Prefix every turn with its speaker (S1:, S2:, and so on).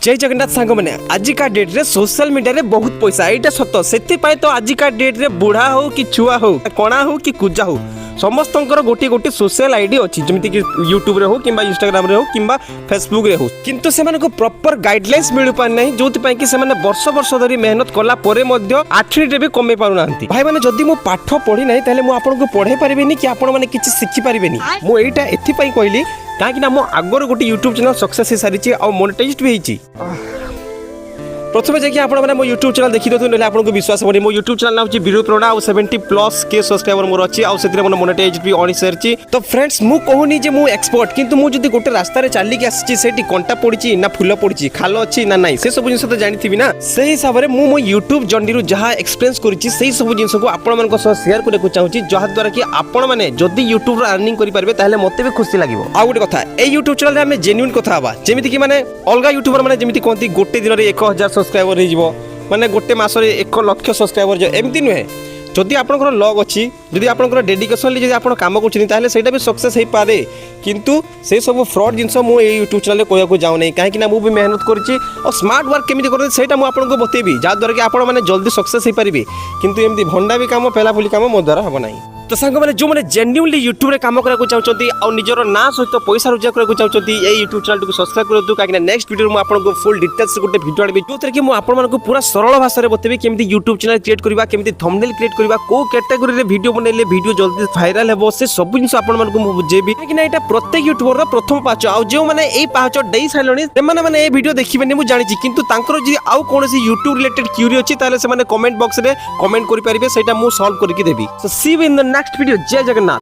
S1: जय जगन्नाथ सांग मैंने आजिका डेट रे सोशल मीडिया रे बहुत पैसा एटा सत से तो आजिका डेट रे बुढ़ा हो कि छुआ हो कणा हो कि कुजा हो समस्त गोटे गोटे सोशल आईडी अच्छी जमीती कि यूट्यूब रे हो कि इंस्टाग्राम रे हो कि फेसबुक रे हो किंतु से प्रॉपर गाइडलाइंस मिल पारि जो कि से वर्ष वर्ष धरी मेहनत कला परे मध्य आठिटे भी कमे पारु नांती भाई माने जदी मो पाठ पढ़ी नाही ताले मो आपन को पढ़े परिबेनी कि आपन माने किछि शिखि परिबेनी मो एटा एथि पई कहली कहीं मो आगर गोटे यूट्यूब चैनल सक्सेस हो सारी और मोनेटाइज भी होती प्रथम जाकि आप मो यूट्यूब चैनल देखी दे आपको विश्वास होनी मो यूट्यूब चैनल हूँ बिरु प्रणा और 70+ के सब्सक्राइबर मोर अच्छी और से मोनेटाइज भी अणी सारी तो फ्रेंड्स मु कहूनी जे मु एक्सपर्ट किंतु मु जदी गोटे रास्ता चलिक आसी कंटा पड़ी ना फूल पड़ी खाल अच्छी ना ना से सब जिन तो जानी ना से हिसाब से मो यूट्यूब जर्नी जहाँ एक्सपीरियंस करी सब जिन को आपण शेयर करने चाहिए जहाद्वारा कि आपण मैंने जदि यूट्यूब अर्निंग करेंगे मत भी खुशी लगे आ गोटे कथा ए यूट्यूब चैनल आम जेन्युइन कथा हवा जमीती कि माने अलग यूट्यूबर मैंने जमी कहती गोटे दिन में 1000 सब्सक्राइबर हो माने गोटे मासरे 1 लाख सब्सक्राइबर एमती नुहे जदि आपनकर लग अच्छी जदि आपनकर डेडिकेशन जदि आपण काम करछिन ताले सेटा भी सक्सेस हे पारे किंतु से सब फ्रॉड जिंस मु ए यूट्यूब चैनल कहया को जाउ नै काहे कि ना मु भी मेहनत करछि और स्मार्ट वर्क केमिति करते सेटा मु आपन को बतेबी जा द्वारा कि आपण माने जल्दी सक्सेस हे परिबे किंतु एमती भंडा भी काम पेला फुली काम मो द्वारा हबो नै तो सांग मैंने जो मैंने जेन्युइनली यूट्यूब रे काम करा को चाहउछंती आ निजरो ना सहित पैसा रोजगार करा को चाहउछंती ए यूट्यूब चैनल को सब्सक्राइब करदु काकि नेक्स्ट वीडियो में आपन को फुल डिटेल्स गोटे वीडियो आबी जोतरे कि मु आपन मन को पूरा सरल भाषा रे बतेबी केमिति यूट्यूब चैनल क्रिएट करबा केमिति थंबनेल क्रिएट करबा को कैटेगरी रे वीडियो बनेले वीडियो जल्दी वायरल हेबो से सब जिंस आपन मन को मु बुझेबी काकि ना एटा प्रत्येक यूट्यूबर रो प्रथम पाच आ जो माने ए पाच डेई साइलनी से माने ए वीडियो देखिबेनी मु जानि छी किंतु तांकर जे आउ कोनोसी यूट्यूब रिलेटेड क्यूरी अछि ताले से माने कमेंट बॉक्स रे कमेंट करि परिबे सेटा मु सॉल्व करके देबी so see you in the next video जय जगन्नाथ।